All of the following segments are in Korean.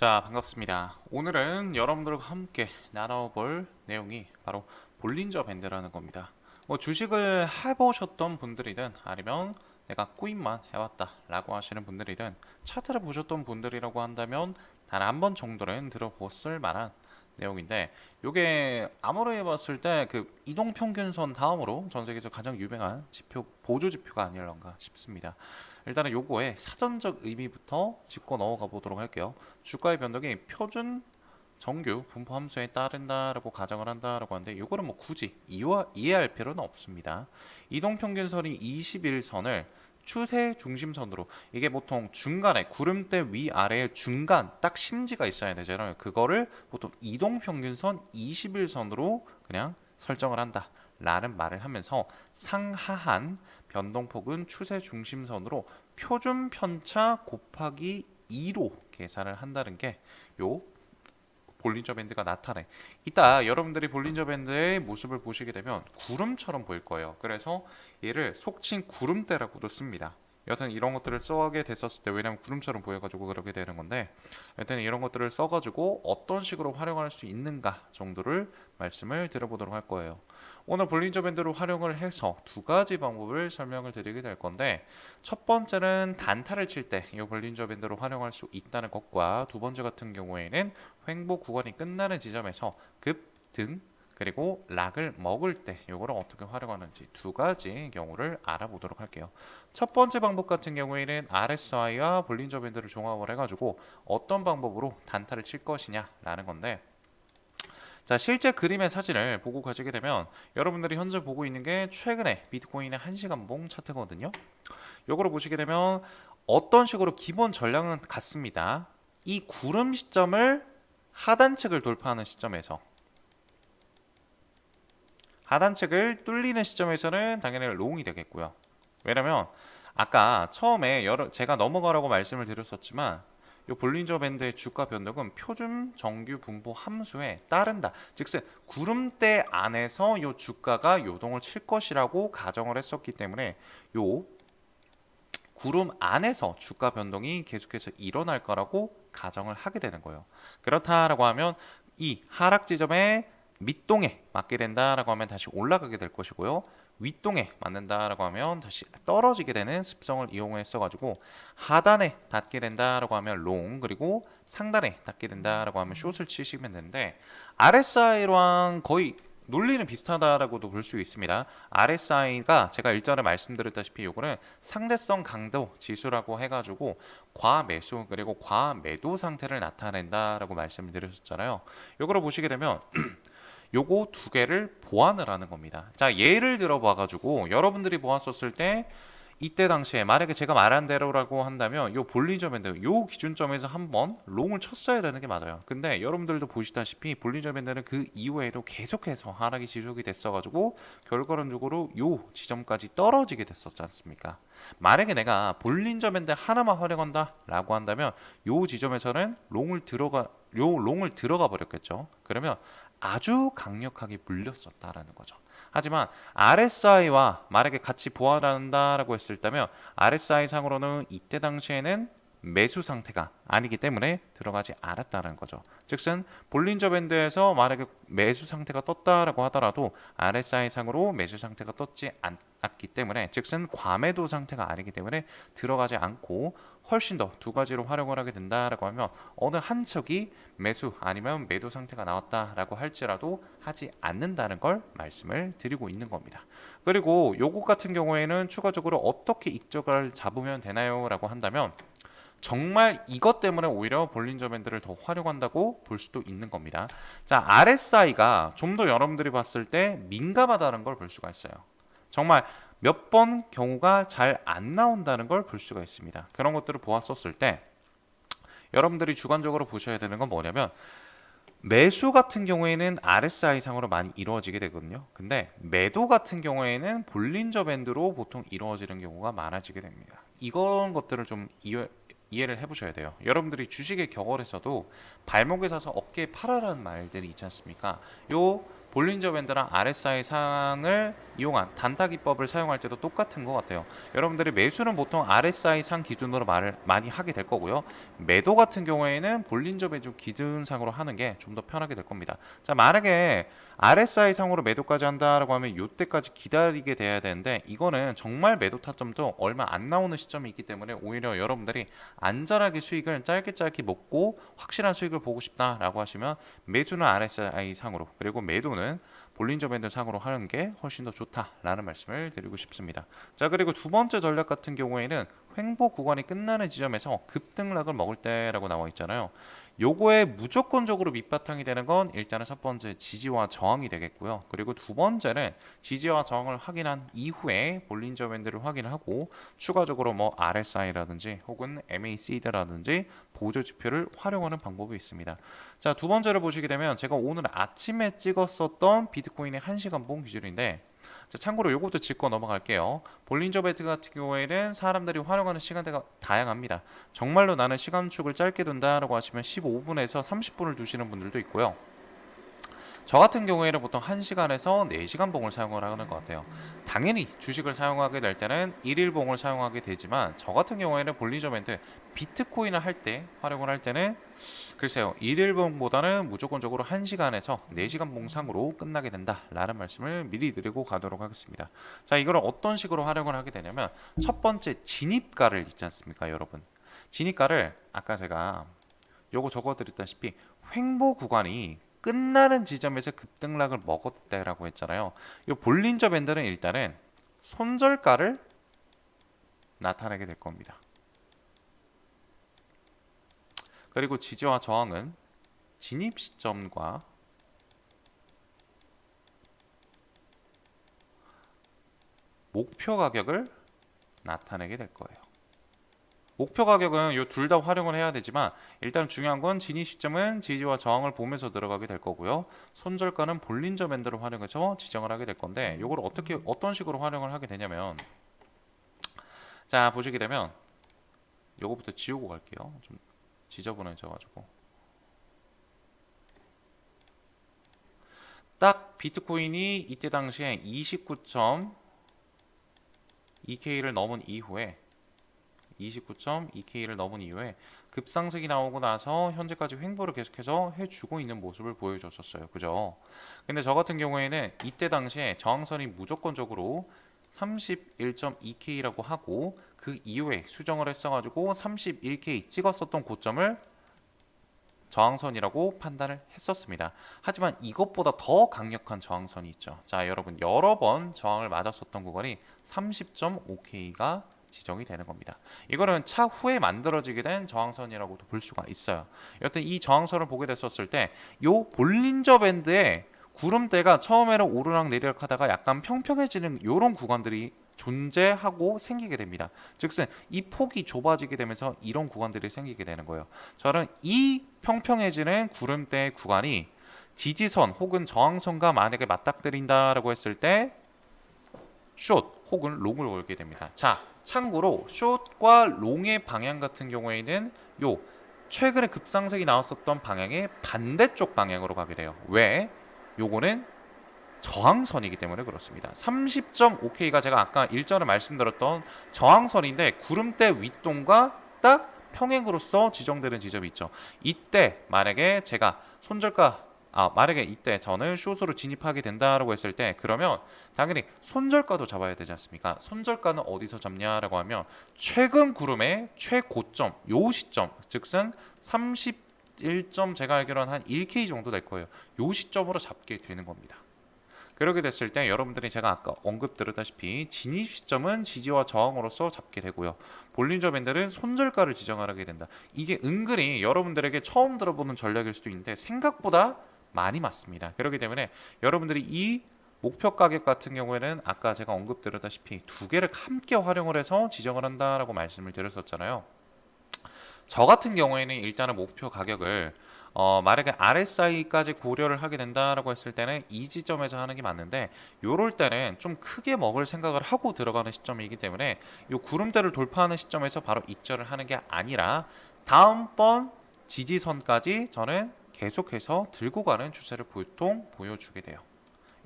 자, 반갑습니다. 오늘은 여러분들과 함께 나눠볼 내용이 바로 볼린저 밴드라는 겁니다. 뭐 주식을 해보셨던 분들이든 아니면 내가 꾸임만 해왔다 라고 하시는 분들이든 차트를 보셨던 분들이라고 한다면 단 한 번 정도는 들어보았을 만한 내용인데, 요게 아무리 봤을 때 그 이동평균선 다음으로 전 세계에서 가장 유명한 지표, 보조 지표가 아닐런가 싶습니다. 일단은 요거의 사전적 의미부터 짚고 넘어가 보도록 할게요. 주가의 변동이 표준 정규 분포 함수에 따른다라고 가정을 한다라고 하는데, 요거는 뭐 굳이 이해할 필요는 없습니다. 이동평균선이 21선을 추세 중심선으로, 이게 보통 중간에 구름대 위아래에 중간 딱 심지가 있어야 되잖아요. 그거를 보통 이동평균선 21선으로 그냥 설정을 한다 라는 말을 하면서, 상하한 변동폭은 추세 중심선으로 표준 편차 곱하기 2로 계산을 한다는 게 요 볼린저 밴드가 나타내. 이따 여러분들이 볼린저 밴드의 모습을 보시게 되면 구름처럼 보일 거예요. 그래서 얘를 속칭 구름대라고도 씁니다. 여튼 이런 것들을 써게 됐었을 때, 왜냐면 구름처럼 보여가지고 그렇게 되는 건데, 여튼 이런 것들을 써가지고 어떤 식으로 활용할 수 있는가 정도를 말씀을 드려보도록 할 거예요. 오늘 볼린저 밴드로 활용을 해서 두 가지 방법을 설명을 드리게 될 건데, 첫 번째는 단타를 칠 때 이 볼린저 밴드로 활용할 수 있다는 것과, 두 번째 같은 경우에는 횡보 구간이 끝나는 지점에서 급등 그리고 락을 먹을 때 이거를 어떻게 활용하는지 두 가지 경우를 알아보도록 할게요. 첫 번째 방법 같은 경우에는 RSI와 볼린저 밴드를 종합을 해가지고 어떤 방법으로 단타를 칠 것이냐라는 건데, 자, 실제 그림의 사진을 보고 가시게 되면 여러분들이 현재 보고 있는 게 최근에 비트코인의 1시간 봉 차트거든요. 요거를 보시게 되면 어떤 식으로 기본 전략은 같습니다. 이 구름 시점을 하단측을 돌파하는 시점에서, 하단측을 뚫리는 시점에서는 당연히 롱이 되겠고요. 왜냐면 아까 처음에 제가 넘어가라고 말씀을 드렸었지만, 이 볼린저 밴드의 주가 변동은 표준 정규 분포 함수에 따른다. 즉슨 구름대 안에서 이 주가가 요동을 칠 것이라고 가정을 했었기 때문에, 요 구름 안에서 주가 변동이 계속해서 일어날 거라고 가정을 하게 되는 거예요. 그렇다라고 하면 이 하락 지점에 밑동에 맞게 된다라고 하면 다시 올라가게 될 것이고요. 윗동에 맞는다라고 하면 다시 떨어지게 되는 습성을 이용해서 가지고, 하단에 닿게 된다라고 하면 롱, 그리고 상단에 닿게 된다라고 하면 숏을 치시면 되는데, RSI랑 거의 논리는 비슷하다라고도 볼 수 있습니다. RSI가 제가 일전에 말씀드렸다시피 요거는 상대성 강도 지수라고 해가지고 과매수 그리고 과매도 상태를 나타낸다라고 말씀을 드렸었잖아요. 요거를 보시게 되면 요거 두 개를 보완을 하는 겁니다. 자, 예를 들어 봐가지고 여러분들이 보았었을 때, 이때 당시에 만약에 제가 말한 대로라고 한다면 요 볼린저 밴드 요 기준점에서 한번 롱을 쳤어야 되는 게 맞아요. 근데 여러분들도 보시다시피 볼린저 밴드는 그 이후에도 계속해서 하락이 지속이 됐어가지고 결과론적으로 요 지점까지 떨어지게 됐었지 않습니까? 만약에 내가 볼린저 밴드 하나만 활용한다 라고 한다면 요 지점에서는 롱을 들어가 버렸겠죠. 그러면 아주 강력하게 물렸었다라는 거죠. 하지만 RSI와 만약에 같이 보완한다라고 했을 때면, RSI 상으로는 이때 당시에는 매수 상태가 아니기 때문에 들어가지 않았다는 거죠. 즉슨 볼린저 밴드에서 만약에 매수 상태가 떴다라고 하더라도 RSI 상으로 매수 상태가 떴지 않았기 때문에, 즉슨 과매도 상태가 아니기 때문에 들어가지 않고 훨씬 더 두 가지로 활용을 하게 된다라고 하면, 어느 한 척이 매수 아니면 매도 상태가 나왔다라고 할지라도 하지 않는다는 걸 말씀을 드리고 있는 겁니다. 그리고 요것 같은 경우에는 추가적으로 어떻게 익적을 잡으면 되나요? 라고 한다면, 정말 이것 때문에 오히려 볼린저 밴드를 더 활용한다고 볼 수도 있는 겁니다. 자, RSI가 좀 더 여러분들이 봤을 때 민감하다는 걸 볼 수가 있어요. 정말 몇 번 경우가 잘 안 나온다는 걸 볼 수가 있습니다. 그런 것들을 보았었을 때 여러분들이 주관적으로 보셔야 되는 건 뭐냐면, 매수 같은 경우에는 RSI 상으로 많이 이루어지게 되거든요. 근데 매도 같은 경우에는 볼린저 밴드로 보통 이루어지는 경우가 많아지게 됩니다. 이런 것들을 좀 이해를 해보셔야 돼요. 여러분들이 주식의 격언에서도 발목에 사서 어깨에 팔아라는 말들이 있지 않습니까? 요 볼린저 밴드랑 RSI 상을 이용한 단타 기법을 사용할 때도 똑같은 것 같아요. 여러분들이 매수는 보통 RSI 상 기준으로 말을 많이 하게 될 거고요. 매도 같은 경우에는 볼린저 밴드 기준상으로 하는 게 좀 더 편하게 될 겁니다. 자, 만약에 RSI 상으로 매도까지 한다라고 하면 이때까지 기다리게 돼야 되는데, 이거는 정말 매도 타점도 얼마 안 나오는 시점이 있기 때문에 오히려 여러분들이 안전하게 수익을 짧게 먹고 확실한 수익을 보고 싶다라고 하시면 매수는 RSI 상으로, 그리고 매도는 볼린저 밴드 상으로 하는 게 훨씬 더 좋다라는 말씀을 드리고 싶습니다. 자, 그리고 두 번째 전략 같은 경우에는 횡보 구간이 끝나는 지점에서 급등락을 먹을 때라고 나와 있잖아요. 요거에 무조건적으로 밑바탕이 되는 건 일단은 첫 번째 지지와 저항이 되겠고요. 그리고 두 번째는 지지와 저항을 확인한 이후에 볼린저 밴드를 확인하고 추가적으로 뭐 RSI라든지 혹은 MACD라든지 보조 지표를 활용하는 방법이 있습니다. 자, 두 번째로 보시게 되면 제가 오늘 아침에 찍었었던 비트코인의 1시간 봉 기준인데, 자, 참고로 이것도 짚고 넘어갈게요. 볼린저 밴드 같은 경우에는 사람들이 활용하는 시간대가 다양합니다. 정말로 나는 시간축을 짧게 둔다라고 하시면 15분에서 30분을 두시는 분들도 있고요. 저 같은 경우에는 보통 1시간에서 4시간 봉을 사용을 하는 것 같아요. 당연히 주식을 사용하게 될 때는 1일 봉을 사용하게 되지만, 저 같은 경우에는 볼린저 밴드 비트코인을 할 때 활용을 할 때는 글쎄요, 1일 봉보다는 무조건적으로 1시간에서 4시간 봉상으로 끝나게 된다라는 말씀을 미리 드리고 가도록 하겠습니다. 자, 이걸 어떤 식으로 활용을 하게 되냐면, 첫 번째 진입가를 있지 않습니까, 여러분? 진입가를 아까 제가 요거 적어드렸다시피 횡보 구간이 끝나는 지점에서 급등락을 먹었다라고 했잖아요. 이 볼린저 밴드는 일단은 손절가를 나타내게 될 겁니다. 그리고 지지와 저항은 진입 시점과 목표 가격을 나타내게 될 거예요. 목표 가격은 이 둘 다 활용을 해야 되지만, 일단 중요한 건 진입 시점은 지지와 저항을 보면서 들어가게 될 거고요. 손절가는 볼린저 밴드를 활용해서 지정을 하게 될 건데, 이걸 어떤 식으로 활용을 하게 되냐면, 자, 보시게 되면 요거부터 지우고 갈게요. 좀 지저분해져가지고. 딱 비트코인이 이때 당시에 29.2K를 넘은 이후에 29.2K를 넘은 이후에 급상승이 나오고 나서 현재까지 횡보를 계속해서 해주고 있는 모습을 보여줬었어요. 그죠? 근데 저 같은 경우에는 이때 당시에 저항선이 무조건적으로 31.2K라고 하고, 그 이후에 수정을 했어가지고 31K 찍었었던 고점을 저항선이라고 판단을 했었습니다. 하지만 이것보다 더 강력한 저항선이 있죠. 자, 여러분, 여러 번 저항을 맞았었던 구간이 30.5K가 지정이 되는 겁니다. 이거는 차후에 만들어지게 된 저항선이라고도 볼 수가 있어요. 여튼 이 저항선을 보게 됐었을 때 요 볼린저 밴드의 구름대가 처음에는 오르락 내리락 하다가 약간 평평해지는 이런 구간들이 존재하고 생기게 됩니다. 즉슨 이 폭이 좁아지게 되면서 이런 구간들이 생기게 되는 거예요. 저는 이 평평해지는 구름대 구간이 지지선 혹은 저항선과 만약에 맞닥뜨린다라고 했을 때 숏 혹은 롱을 걸게 됩니다. 자, 참고로 숏과 롱의 방향 같은 경우에는 요 최근에 급상승이 나왔었던 방향의 반대쪽 방향으로 가게 돼요. 왜? 요거는 저항선이기 때문에 그렇습니다. 30.5K가 제가 아까 일전에 말씀드렸던 저항선인데, 구름대 윗동과 딱 평행으로서 지정되는 지점이 있죠. 이때 만약에 제가 만약에 이때 저는 숏으로 진입하게 된다라고 했을 때, 그러면 당연히 손절가도 잡아야 되지 않습니까? 손절가는 어디서 잡냐라고 하면 최근 구름의 최고점, 요 시점, 즉슨 31점, 제가 알기로는 한 1K 정도 될 거예요. 요 시점으로 잡게 되는 겁니다. 그렇게 됐을 때 여러분들이 제가 아까 언급드렸다시피 진입 시점은 지지와 저항으로서 잡게 되고요. 볼린저 밴드는 손절가를 지정하게 된다. 이게 은근히 여러분들에게 처음 들어보는 전략일 수도 있는데 생각보다 많이 맞습니다. 그렇기 때문에 여러분들이 이 목표 가격 같은 경우에는 아까 제가 언급드렸다시피 두 개를 함께 활용을 해서 지정을 한다라고 말씀을 드렸었잖아요. 저 같은 경우에는 일단은 목표 가격을 만약에 RSI까지 고려를 하게 된다라고 했을 때는 이 지점에서 하는 게 맞는데, 요럴 때는 좀 크게 먹을 생각을 하고 들어가는 시점이기 때문에 요 구름대를 돌파하는 시점에서 바로 입절을 하는 게 아니라 다음번 지지선까지 저는 계속해서 들고 가는 추세를 보통 보여주게 돼요.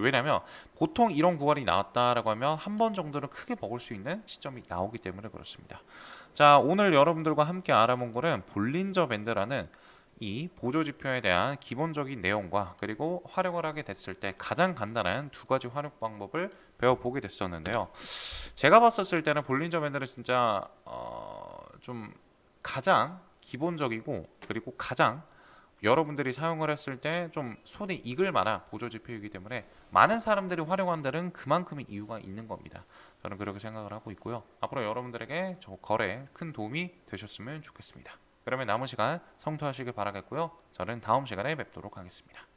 왜냐면 보통 이런 구간이 나왔다라고 하면 한 번 정도는 크게 먹을 수 있는 시점이 나오기 때문에 그렇습니다. 자, 오늘 여러분들과 함께 알아본 거는 볼린저 밴드라는 이 보조 지표에 대한 기본적인 내용과 그리고 활용을 하게 됐을 때 가장 간단한 두 가지 활용 방법을 배워보게 됐었는데요. 제가 봤었을 때는 볼린저 밴드는 진짜 좀 가장 기본적이고 그리고 가장 여러분들이 사용을 했을 때 좀 손에 익을 만한 보조 지표이기 때문에 많은 사람들이 활용한다는 그만큼의 이유가 있는 겁니다. 저는 그렇게 생각을 하고 있고요. 앞으로 여러분들에게 저 거래에 큰 도움이 되셨으면 좋겠습니다. 그러면 남은 시간 성투하시길 바라겠고요. 저는 다음 시간에 뵙도록 하겠습니다.